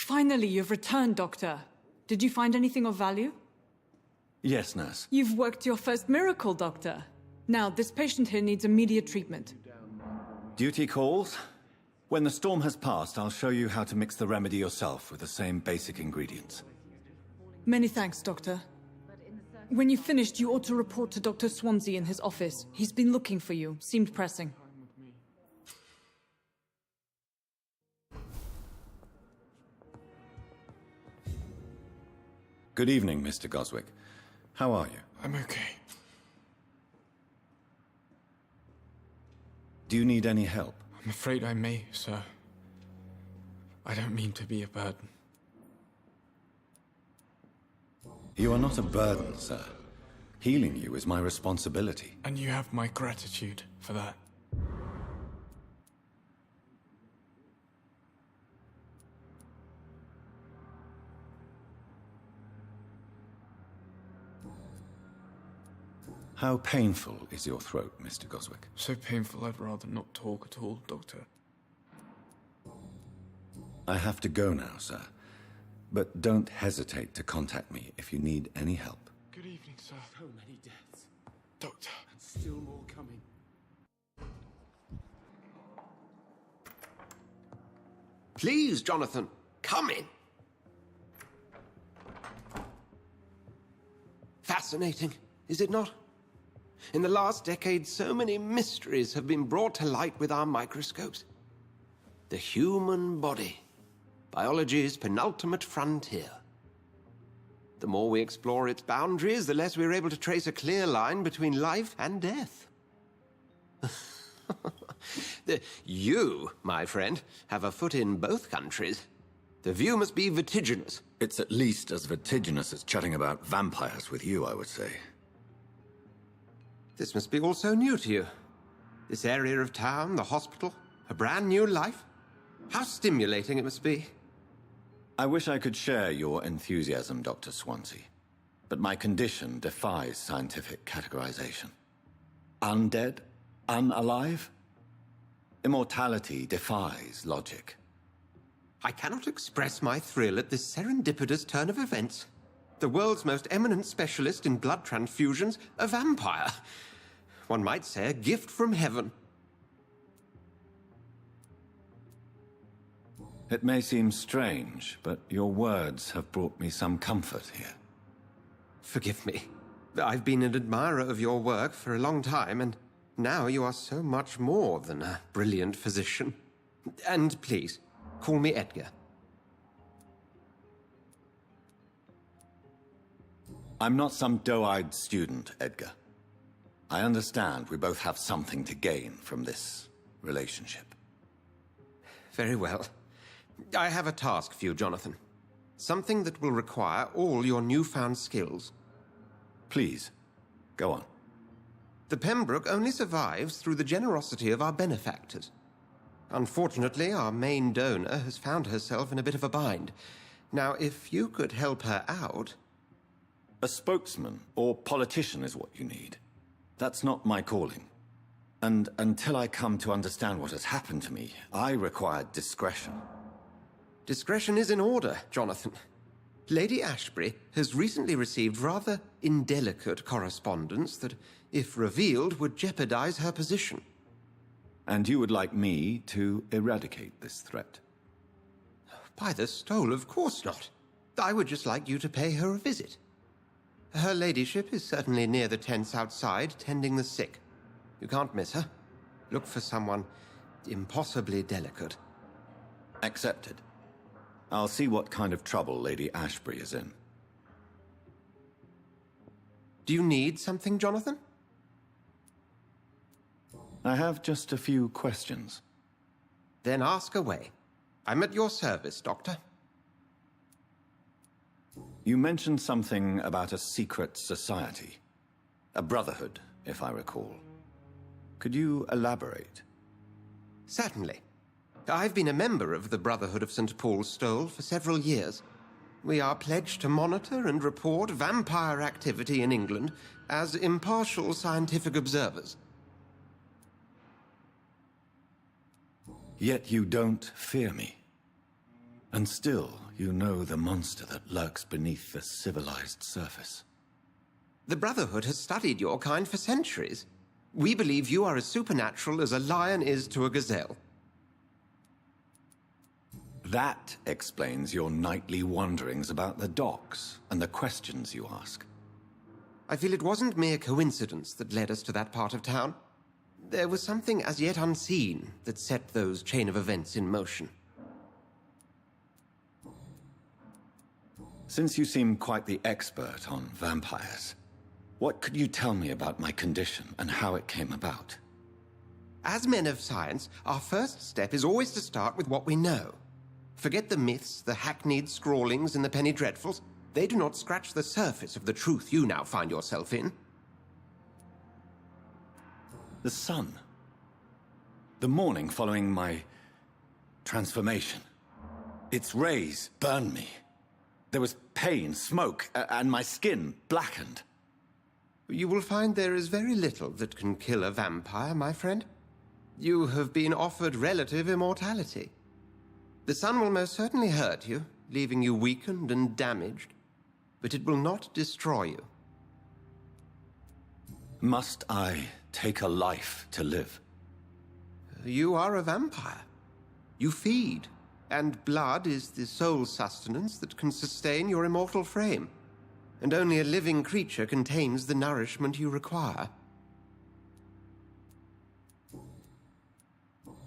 Finally, you've returned, Doctor. Did you find anything of value? Yes, nurse. You've worked your first miracle, Doctor. Now, this patient here needs immediate treatment. Duty calls. When the storm has passed, I'll show you how to mix the remedy yourself with the same basic ingredients. Many thanks, Doctor. When you've finished, you ought to report to Dr. Swansea in his office. He's been looking for you. Seemed pressing. Good evening, Mr. Goswick. How are you? I'm okay. Do you need any help? I'm afraid I may, sir. I don't mean to be a burden. You are not a burden, sir. Healing you is my responsibility. And you have my gratitude for that. How painful is your throat, Mr. Goswick? So painful I'd rather not talk at all, Doctor. I have to go now, sir. But don't hesitate to contact me if you need any help. Good evening, sir. So many deaths. Doctor. And still more coming. Please, Jonathan, come in. Fascinating, is it not? In the last decade, so many mysteries have been brought to light with our microscopes. The human body, biology's penultimate frontier. The more we explore its boundaries, the less we're able to trace a clear line between life and death. You, my friend, have a foot in both countries. The view must be vertiginous. It's at least as vertiginous as chatting about vampires with you, I would say. This must be all so new to you. This area of town, the hospital, a brand new life. How stimulating it must be. I wish I could share your enthusiasm, Dr. Swansea. But my condition defies scientific categorization. Undead? Unalive? Immortality defies logic. I cannot express my thrill at this serendipitous turn of events. The world's most eminent specialist in blood transfusions, a vampire. One might say a gift from heaven. It may seem strange, but your words have brought me some comfort here. Forgive me. I've been an admirer of your work for a long time, and now you are so much more than a brilliant physician. And please, call me Edgar. I'm not some doe-eyed student, Edgar. I understand we both have something to gain from this relationship. Very well. I have a task for you, Jonathan. Something that will require all your newfound skills. Please, go on. The Pembroke only survives through the generosity of our benefactors. Unfortunately, our main donor has found herself in a bit of a bind. Now, if you could help her out... A spokesman or politician is what you need. That's not my calling. And until I come to understand what has happened to me, I require discretion. Discretion is in order, Jonathan. Lady Ashbury has recently received rather indelicate correspondence that, if revealed, would jeopardize her position. And you would like me to eradicate this threat? By the stole, of course not. I would just like you to pay her a visit. Her ladyship is certainly near the tents outside, tending the sick. You can't miss her. Look for someone impossibly delicate. Accepted. I'll see what kind of trouble Lady Ashbury is in. Do you need something, Jonathan? I have just a few questions. Then ask away. I'm at your service, Doctor. You mentioned something about a secret society. A brotherhood, if I recall. Could you elaborate? Certainly. I've been a member of the Brotherhood of St. Paul's Stole for several years. We are pledged to monitor and report vampire activity in England as impartial scientific observers. Yet you don't fear me. And still, you know the monster that lurks beneath the civilized surface. The Brotherhood has studied your kind for centuries. We believe you are as supernatural as a lion is to a gazelle. That explains your nightly wanderings about the docks and the questions you ask. I feel it wasn't mere coincidence that led us to that part of town. There was something as yet unseen that set those chain of events in motion. Since you seem quite the expert on vampires, what could you tell me about my condition and how it came about? As men of science, our first step is always to start with what we know. Forget the myths, the hackneyed scrawlings, and the penny dreadfuls. They do not scratch the surface of the truth you now find yourself in. The sun. The morning following my transformation. Its rays burned me. There was pain, smoke, and my skin blackened. You will find there is very little that can kill a vampire, my friend. You have been offered relative immortality. The sun will most certainly hurt you, leaving you weakened and damaged, but it will not destroy you. Must I take a life to live? You are a vampire. You feed, and blood is the sole sustenance that can sustain your immortal frame. And only a living creature contains the nourishment you require.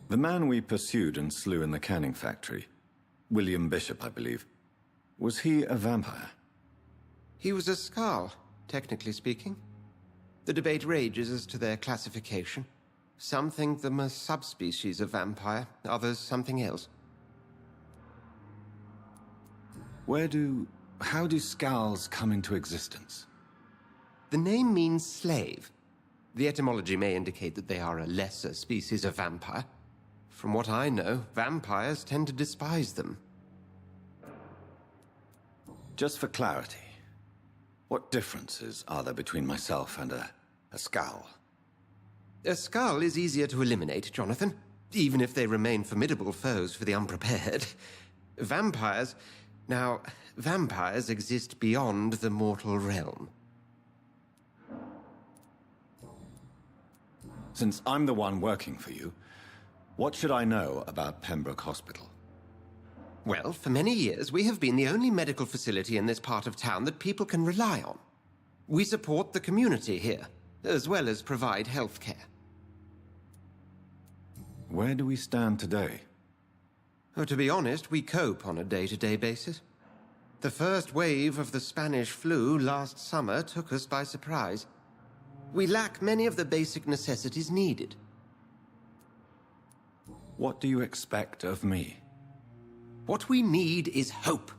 The man we pursued and slew in the canning factory, William Bishop, I believe, was he a vampire? He was a Skald, technically speaking. The debate rages as to their classification. Some think them a subspecies of vampire, others something else. How do Skalds come into existence? The name means slave. The etymology may indicate that they are a lesser species of vampire. From what I know, vampires tend to despise them. Just for clarity, what differences are there between myself and a Skald? A Skald is easier to eliminate, Jonathan, even if they remain formidable foes for the unprepared. Vampires... Now, vampires exist beyond the mortal realm. Since I'm the one working for you, what should I know about Pembroke Hospital? Well, for many years, we have been the only medical facility in this part of town that people can rely on. We support the community here, as well as provide health care. Where do we stand today? Oh, to be honest, we cope on a day-to-day basis. The first wave of the Spanish flu last summer took us by surprise. We lack many of the basic necessities needed. What do you expect of me? What we need is hope.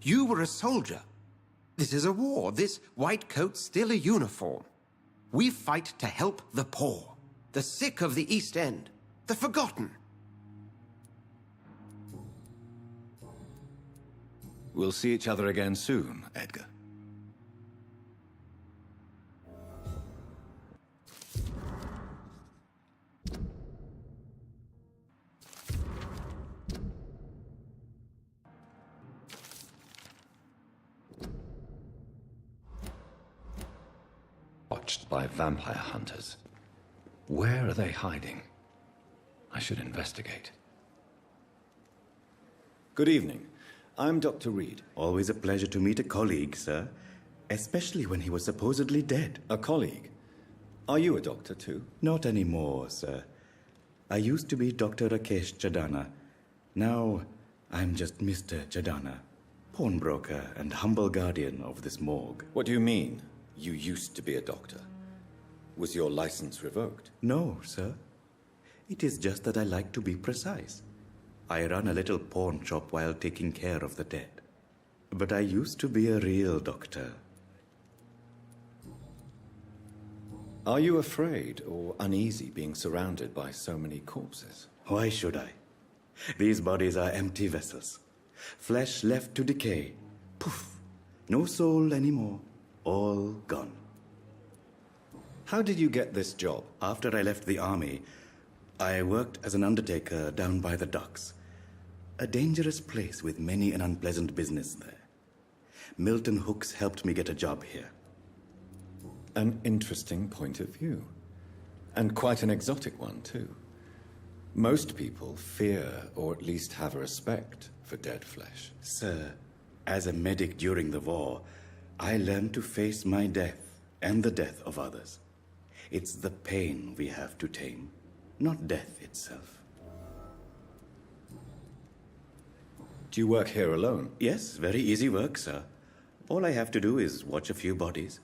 You were a soldier. This is a war. This white coat's still a uniform. We fight to help the poor, the sick of the East End, the forgotten. We'll see each other again soon, Edgar. Watched by vampire hunters. Where are they hiding? I should investigate. Good evening. I'm Dr. Reid. Always a pleasure to meet a colleague, sir. Especially when he was supposedly dead. A colleague? Are you a doctor too? Not anymore, sir. I used to be Dr. Rakesh Chadana. Now, I'm just Mr. Chadana, pawnbroker and humble guardian of this morgue. What do you mean, you used to be a doctor? Was your license revoked? No, sir. It is just that I like to be precise. I run a little pawn shop while taking care of the dead. But I used to be a real doctor. Are you afraid or uneasy being surrounded by so many corpses? Why should I? These bodies are empty vessels. Flesh left to decay. Poof. No soul anymore. All gone. How did you get this job? After I left the army, I worked as an undertaker down by the docks. A dangerous place with many an unpleasant business there. Milton Hooks helped me get a job here. An interesting point of view. And quite an exotic one, too. Most people fear, or at least have a respect, for dead flesh. Sir, as a medic during the war, I learned to face my death and the death of others. It's the pain we have to tame, not death itself. Do you work here alone? Yes, very easy work, sir. All I have to do is watch a few bodies.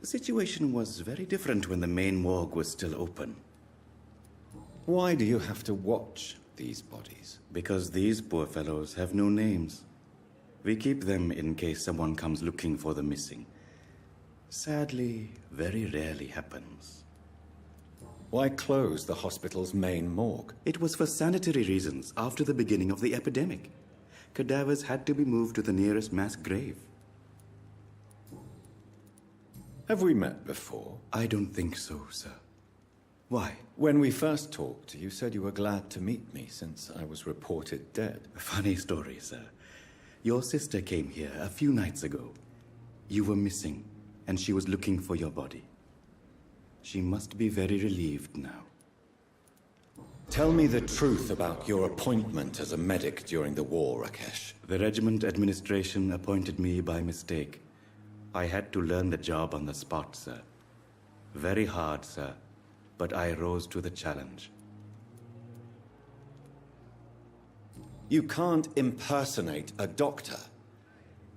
The situation was very different when the main morgue was still open. Why do you have to watch these bodies? Because these poor fellows have no names. We keep them in case someone comes looking for the missing. Sadly, very rarely happens. Why close the hospital's main morgue? It was for sanitary reasons after the beginning of the epidemic. Cadavers had to be moved to the nearest mass grave. Have we met before? I don't think so, sir. Why? When we first talked, you said you were glad to meet me since I was reported dead. Funny story, sir. Your sister came here a few nights ago. You were missing, and she was looking for your body. She must be very relieved now. Tell me the truth about your appointment as a medic during the war, Rakesh. The regiment administration appointed me by mistake. I had to learn the job on the spot, sir. Very hard, sir, but I rose to the challenge. You can't impersonate a doctor.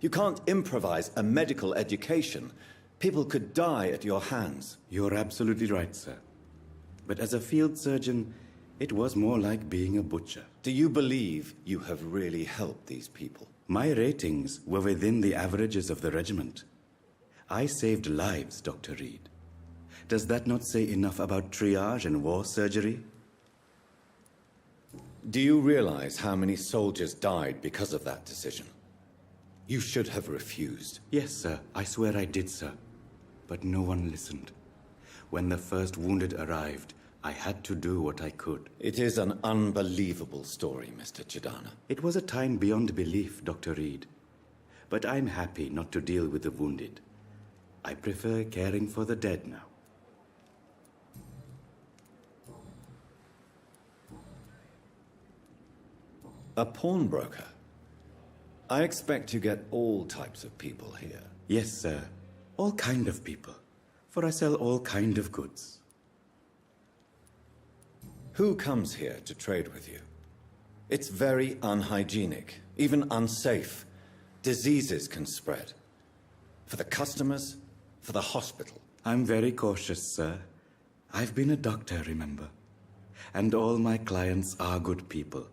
You can't improvise a medical education. People could die at your hands. You're absolutely right, sir. But as a field surgeon, it was more like being a butcher. Do you believe you have really helped these people? My ratings were within the averages of the regiment. I saved lives, Dr. Reid. Does that not say enough about triage and war surgery? Do you realize how many soldiers died because of that decision? You should have refused. Yes, sir. I swear I did, sir. But no one listened. When the first wounded arrived, I had to do what I could. It is an unbelievable story, Mr. Chadana. It was a time beyond belief, Dr. Reid. But I'm happy not to deal with the wounded. I prefer caring for the dead now. A pawnbroker? I expect you get all types of people here. Yes, sir. All kind of people. For I sell all kind of goods. Who comes here to trade with you? It's very unhygienic, even unsafe. Diseases can spread. For the customers, for the hospital. I'm very cautious, sir. I've been a doctor, remember? And all my clients are good people.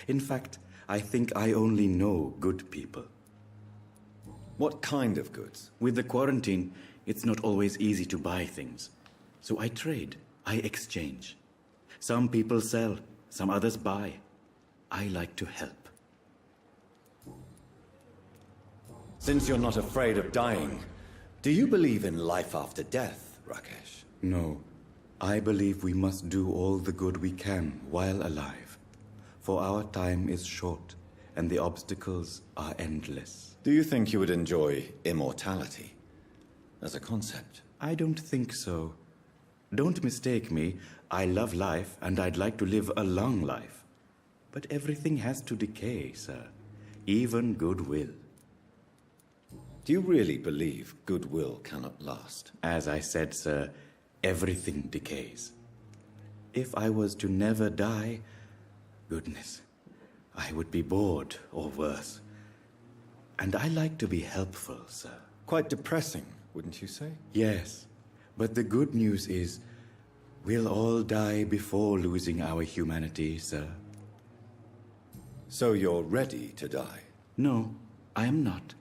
In fact, I think I only know good people. What kind of goods? With the quarantine, it's not always easy to buy things. So I trade, I exchange. Some people sell, some others buy. I like to help. Since you're not afraid of dying, do you believe in life after death, Rakesh? No, I believe we must do all the good we can while alive. For our time is short, and the obstacles are endless. Do you think you would enjoy immortality as a concept? I don't think so. Don't mistake me. I love life, and I'd like to live a long life. But everything has to decay, sir. Even goodwill. Do you really believe goodwill cannot last? As I said, sir, everything decays. If I was to never die, goodness, I would be bored or worse. And I like to be helpful, sir. Quite depressing, wouldn't you say? Yes, but the good news is we'll all die before losing our humanity, sir. So you're ready to die? No, I am not.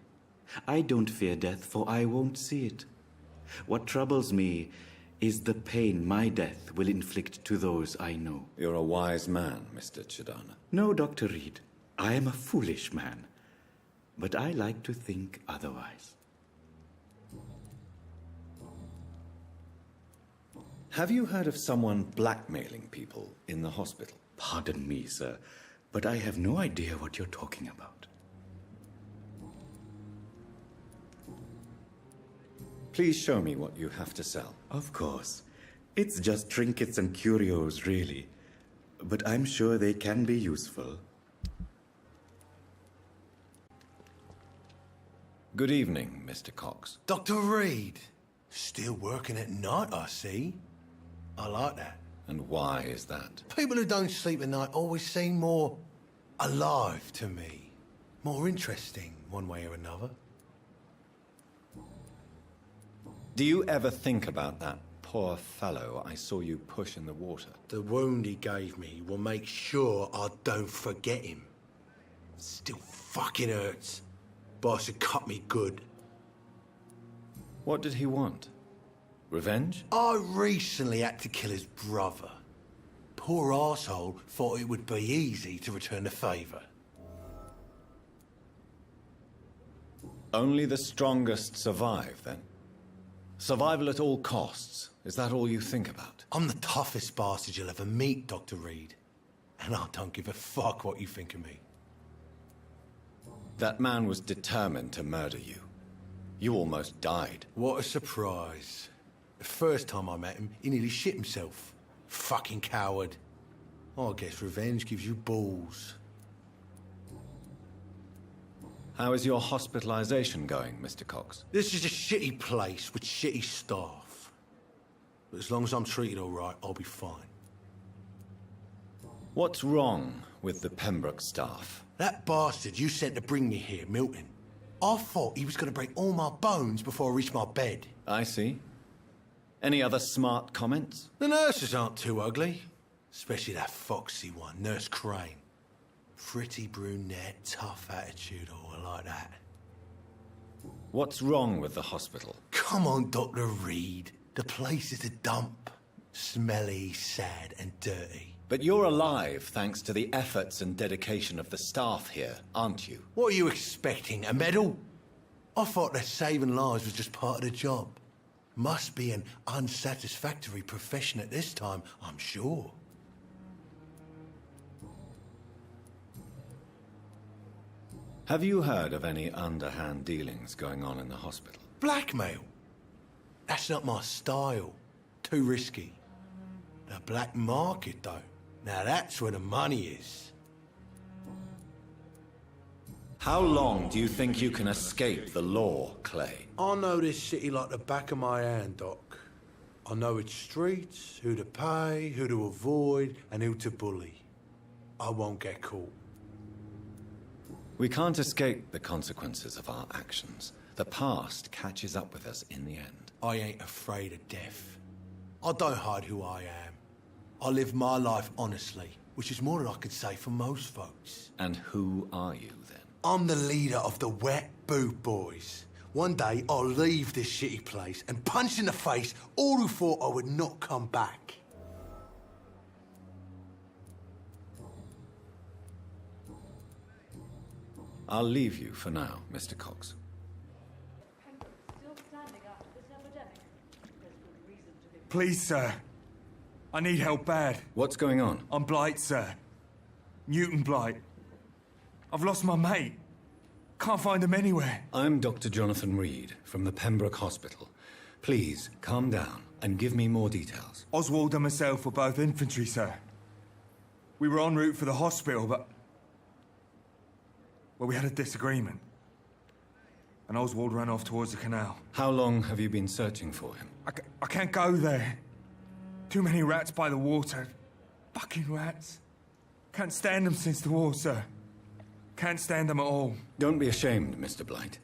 I don't fear death, for I won't see it. What troubles me is the pain my death will inflict to those I know. You're a wise man, Mr. Chadana. No, Dr. Reid. I am a foolish man. But I like to think otherwise. Have you heard of someone blackmailing people in the hospital? Pardon me, sir, but I have no idea what you're talking about. Please show me what you have to sell. Of course. It's just trinkets and curios, really. But I'm sure they can be useful. Good evening, Mr. Cox. Dr. Reid. Still working at night, I see. I like that. And why is that? People who don't sleep at night always seem more alive to me. More interesting, one way or another. Do you ever think about that poor fellow I saw you push in the water? The wound he gave me will make sure I don't forget him. Still fucking hurts. Boss had cut me good. What did he want? Revenge? I recently had to kill his brother. Poor arsehole thought it would be easy to return the favour. Only the strongest survive, then? Survival at all costs. Is that all you think about? I'm the toughest bastard you'll ever meet, Dr. Reid. And I don't give a fuck what you think of me. That man was determined to murder you. You almost died. What a surprise. The first time I met him, he nearly shit himself. Fucking coward. I guess revenge gives you balls. How is your hospitalization going, Mr. Cox? This is a shitty place with shitty staff. But as long as I'm treated all right, I'll be fine. What's wrong with the Pembroke staff? That bastard you sent to bring me here, Milton, I thought he was going to break all my bones before I reached my bed. I see. Any other smart comments? The nurses aren't too ugly. Especially that foxy one, Nurse Crane. Pretty brunette, tough attitude, all like that. What's wrong with the hospital? Come on, Dr. Reid. The place is a dump. Smelly, sad, and dirty. But you're alive thanks to the efforts and dedication of the staff here, aren't you? What are you expecting, a medal? I thought that saving lives was just part of the job. Must be an unsatisfactory profession at this time, I'm sure. Have you heard of any underhand dealings going on in the hospital? Blackmail? That's not my style. Too risky. The black market, though. Now that's where the money is. How long do you think you can escape the law, Clay? I know this city like the back of my hand, Doc. I know its streets, who to pay, who to avoid, and who to bully. I won't get caught. We can't escape the consequences of our actions. The past catches up with us in the end. I ain't afraid of death. I don't hide who I am. I live my life honestly, which is more than I could say for most folks. And who are you, then? I'm the leader of the Wet Boot Boys. One day, I'll leave this shitty place and punch in the face all who thought I would not come back. I'll leave you for now, Mr. Cox. Please, sir. I need help bad. What's going on? I'm Blight, sir. Newton Blight. I've lost my mate. Can't find him anywhere. I'm Dr. Jonathan Reid from the Pembroke Hospital. Please, calm down and give me more details. Oswald and myself were both infantry, sir. We were en route for the hospital, but... well, we had a disagreement. And Oswald ran off towards the canal. How long have you been searching for him? I can't go there. Too many rats by the water. Fucking rats. Can't stand them since the war, sir. Can't stand them at all. Don't be ashamed, Mr. Blight.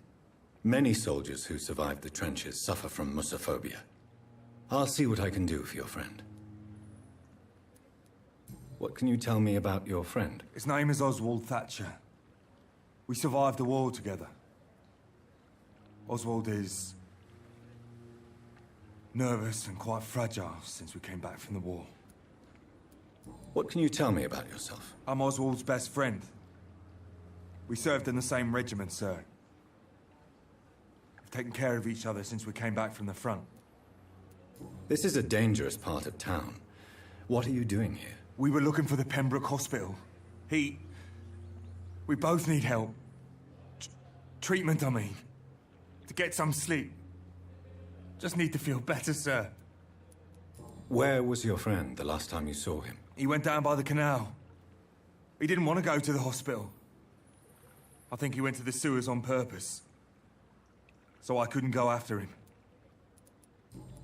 Many soldiers who survived the trenches suffer from musophobia. I'll see what I can do for your friend. What can you tell me about your friend? His name is Oswald Thatcher. We survived the war together. Oswald is... nervous and quite fragile since we came back from the war. What can you tell me about yourself? I'm Oswald's best friend. We served in the same regiment, sir. We've taken care of each other since we came back from the front. This is a dangerous part of town. What are you doing here? We were looking for the Pembroke Hospital. He We both need help. Treatment, I mean. To get some sleep. Just need to feel better, sir. Where was your friend the last time you saw him? He went down by the canal. He didn't want to go to the hospital. I think he went to the sewers on purpose. So I couldn't go after him.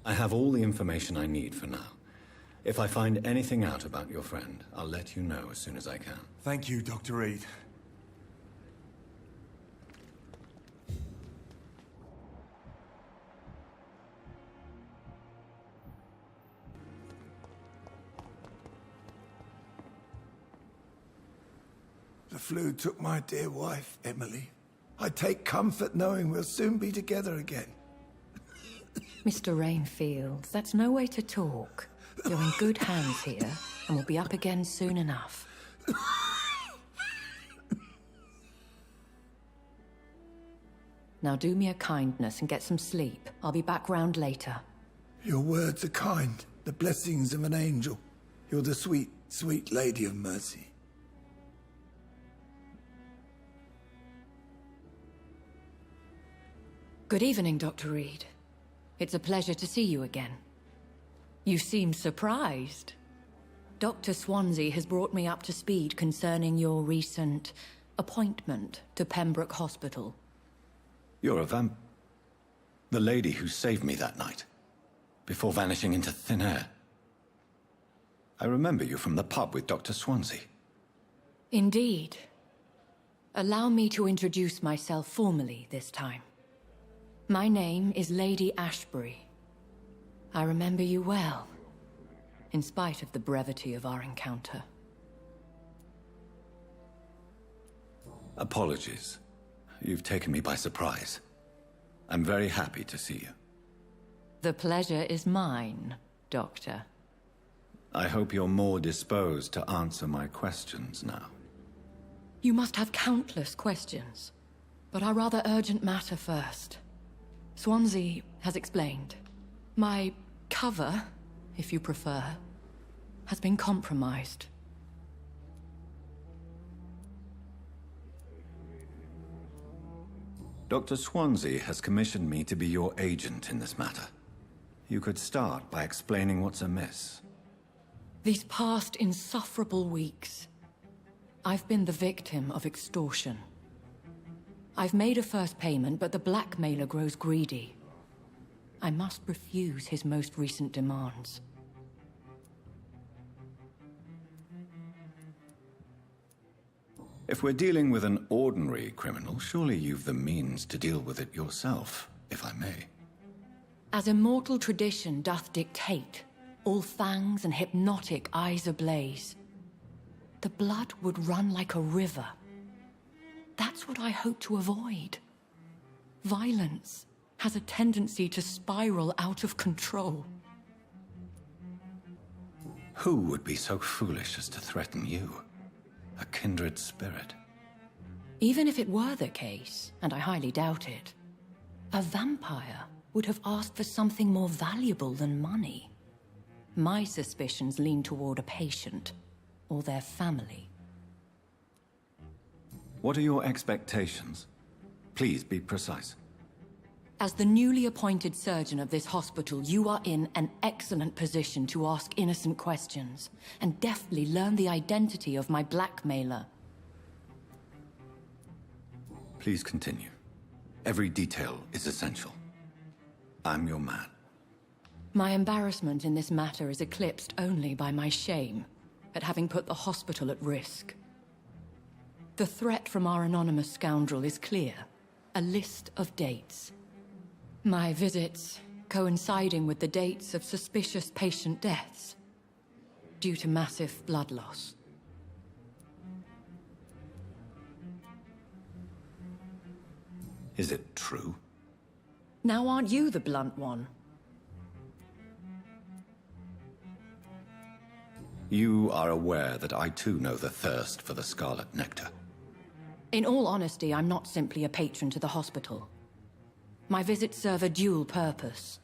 I have all the information I need for now. If I find anything out about your friend, I'll let you know as soon as I can. Thank you, Dr. Reid. The flu took my dear wife, Emily. I take comfort knowing we'll soon be together again. Mr. Rainfield, that's no way to talk. You're in good hands here, and we'll be up again soon enough. Now do me a kindness and get some sleep. I'll be back round later. Your words are kind, the blessings of an angel. You're the sweet, sweet Lady of Mercy. Good evening, Dr. Reid. It's a pleasure to see you again. You seem surprised. Dr. Swansea has brought me up to speed concerning your recent appointment to Pembroke Hospital. You're a the lady who saved me that night, before vanishing into thin air. I remember you from the pub with Dr. Swansea. Indeed. Allow me to introduce myself formally this time. My name is Lady Ashbury. I remember you well, in spite of the brevity of our encounter. Apologies. You've taken me by surprise. I'm very happy to see you. The pleasure is mine, Doctor. I hope you're more disposed to answer my questions now. You must have countless questions, but our rather urgent matter first. Swansea has explained. My cover, if you prefer, has been compromised. Dr. Swansea has commissioned me to be your agent in this matter. You could start by explaining what's amiss. These past insufferable weeks, I've been the victim of extortion. I've made a first payment, but the blackmailer grows greedy. I must refuse his most recent demands. If we're dealing with an ordinary criminal, surely you've the means to deal with it yourself, if I may. As immortal tradition doth dictate, all fangs and hypnotic eyes ablaze, the blood would run like a river. That's what I hope to avoid. Violence has a tendency to spiral out of control. Who would be so foolish as to threaten you? A kindred spirit. Even if it were the case, and I highly doubt it, a vampire would have asked for something more valuable than money. My suspicions lean toward a patient, or their family. What are your expectations? Please be precise. As the newly appointed surgeon of this hospital, you are in an excellent position to ask innocent questions, and deftly learn the identity of my blackmailer. Please continue. Every detail is essential. I'm your man. My embarrassment in this matter is eclipsed only by my shame at having put the hospital at risk. The threat from our anonymous scoundrel is clear. A list of dates. My visits coinciding with the dates of suspicious patient deaths due to massive blood loss. Is it true? Now aren't you the blunt one? You are aware that I too know the thirst for the scarlet nectar. In all honesty, I'm not simply a patron to the hospital. My visits serve a dual purpose.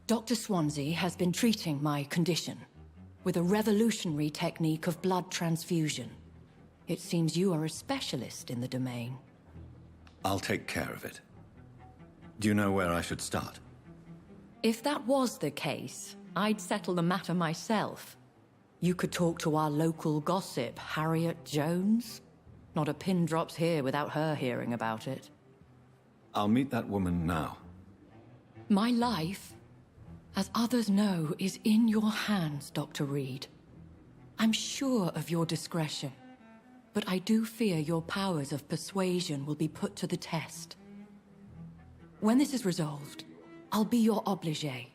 Dr. Swansea has been treating my condition with a revolutionary technique of blood transfusion. It seems you are a specialist in the domain. I'll take care of it. Do you know where I should start? If that was the case, I'd settle the matter myself. You could talk to our local gossip, Harriet Jones. Not a pin drops here without her hearing about it. I'll meet that woman now. My life, as others know, is in your hands, Dr. Reid. I'm sure of your discretion, but I do fear your powers of persuasion will be put to the test. When this is resolved, I'll be your obligé.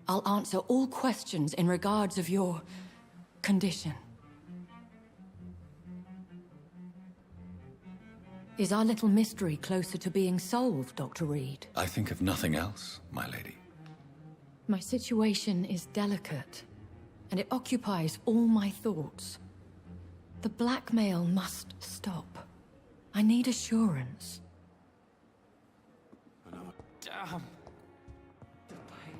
I'll answer all questions in regards of your condition. Is our little mystery closer to being solved, Dr. Reid? I think of nothing else, my lady. My situation is delicate, and it occupies all my thoughts. The blackmail must stop. I need assurance. Damn. The pain.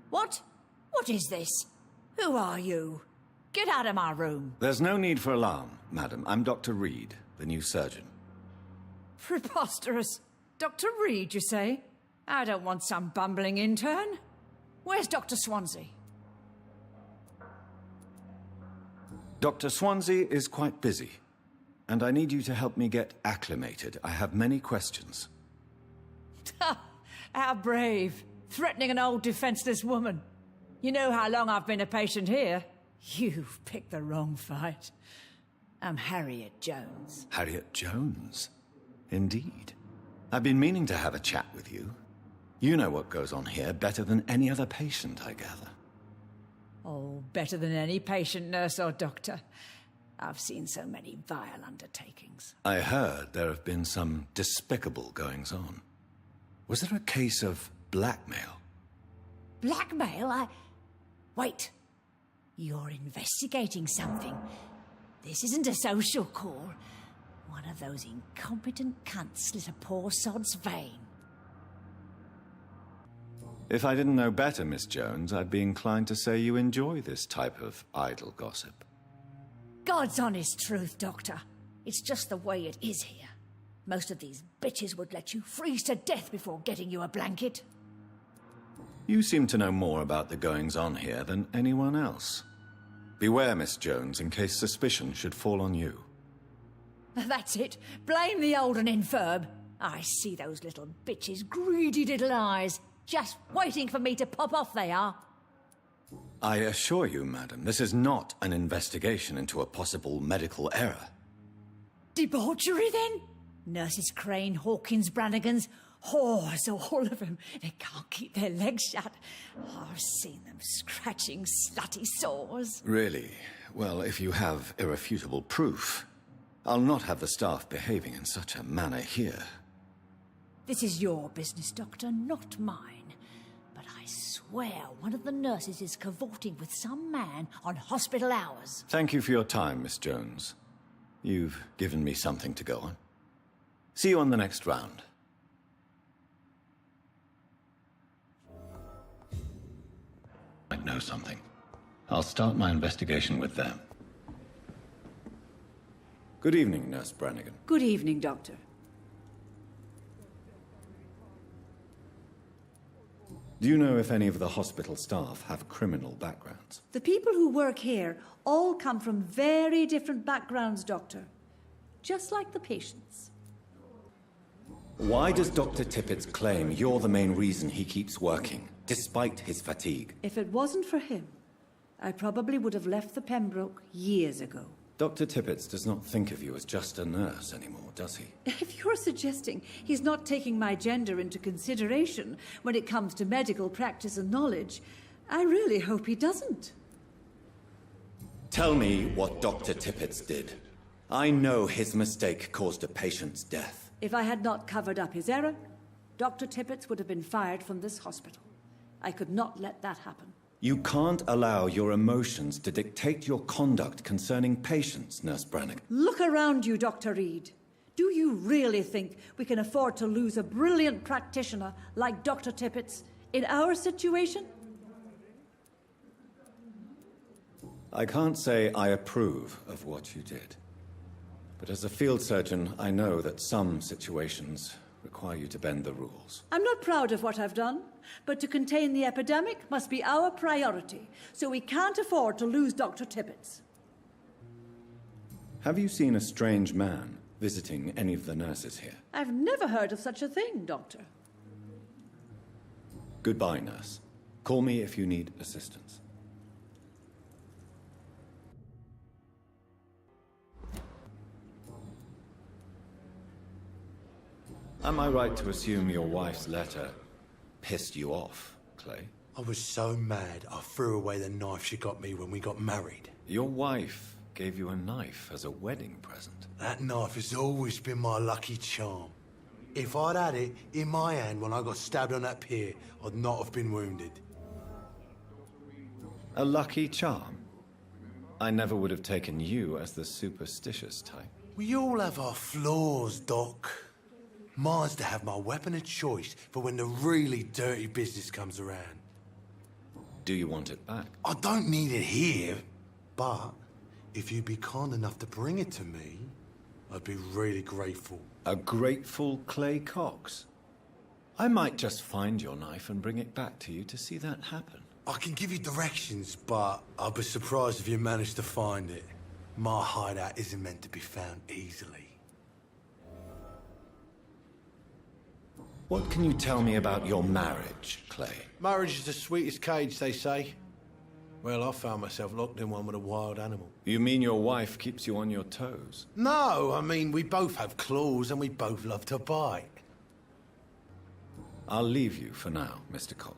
What? What is this? Who are you? Get out of my room. There's no need for alarm, madam. I'm Dr. Reid, the new surgeon. Preposterous. Dr. Reid, you say? I don't want some bumbling intern. Where's Dr. Swansea? Dr. Swansea is quite busy, and I need you to help me get acclimated. I have many questions. How brave. Threatening an old defenseless woman. You know how long I've been a patient here? You've picked the wrong fight. I'm Harriet Jones. Harriet Jones? Indeed. I've been meaning to have a chat with you. You know what goes on here better than any other patient, I gather. Oh, better than any patient, nurse or doctor. I've seen so many vile undertakings. I heard there have been some despicable goings-on. Was there a case of blackmail? Blackmail? Wait. You're investigating something. This isn't a social call. One of those incompetent cunts slit a poor sod's vein. If I didn't know better, Miss Jones, I'd be inclined to say you enjoy this type of idle gossip. God's honest truth, Doctor. It's just the way it is here. Most of these bitches would let you freeze to death before getting you a blanket. You seem to know more about the goings-on here than anyone else. Beware, Miss Jones, in case suspicion should fall on you. That's it. Blame the old and infirm. I see those little bitches' greedy little eyes. Just waiting for me to pop off, they are. I assure you, madam, this is not an investigation into a possible medical error. Debauchery, then? Nurses Crane, Hawkins, Brannigans, whores, all of them. They can't keep their legs shut. I've seen them scratching slutty sores. Really? Well, if you have irrefutable proof, I'll not have the staff behaving in such a manner here. This is your business, Doctor, not mine. But I swear one of the nurses is cavorting with some man on hospital hours. Thank you for your time, Miss Jones. You've given me something to go on. See you on the next round. Might know something. I'll start my investigation with them. Good evening, Nurse Brannigan. Good evening, Doctor. Do you know if any of the hospital staff have criminal backgrounds? The people who work here all come from very different backgrounds, Doctor. Just like the patients. Why does Dr. Tippett's claim you're the main reason he keeps working, despite his fatigue? If it wasn't for him, I probably would have left the Pembroke years ago. Dr. Tippett does not think of you as just a nurse anymore, does he? If you're suggesting he's not taking my gender into consideration when it comes to medical practice and knowledge, I really hope he doesn't. Tell me what Dr. Tippett did. I know his mistake caused a patient's death. If I had not covered up his error, Dr. Tippett would have been fired from this hospital. I could not let that happen. You can't allow your emotions to dictate your conduct concerning patients, Nurse Brannigan. Look around you, Dr. Reid. Do you really think we can afford to lose a brilliant practitioner like Dr. Tippett's in our situation? I can't say I approve of what you did. But as a field surgeon, I know that some situations require you to bend the rules. I'm not proud of what I've done, but to contain the epidemic must be our priority, so we can't afford to lose Dr. Tibbets. Have you seen a strange man visiting any of the nurses here? I've never heard of such a thing, Doctor. Goodbye, nurse. Call me if you need assistance. Am I right to assume your wife's letter pissed you off, Clay? I was so mad I threw away the knife she got me when we got married. Your wife gave you a knife as a wedding present. That knife has always been my lucky charm. If I'd had it in my hand when I got stabbed on that pier, I'd not have been wounded. A lucky charm? I never would have taken you as the superstitious type. We all have our flaws, Doc. Mine's to have my weapon of choice for when the really dirty business comes around. Do you want it back? I don't need it here, but if you'd be kind enough to bring it to me, I'd be really grateful. A grateful Clay Cox? I might just find your knife and bring it back to you to see that happen. I can give you directions, but I'd be surprised if you managed to find it. My hideout isn't meant to be found easily. What can you tell me about your marriage, Clay? Marriage is the sweetest cage, they say. Well, I found myself locked in one with a wild animal. You mean your wife keeps you on your toes? No, I mean, we both have claws and we both love to bite. I'll leave you for now, Mr. Cox.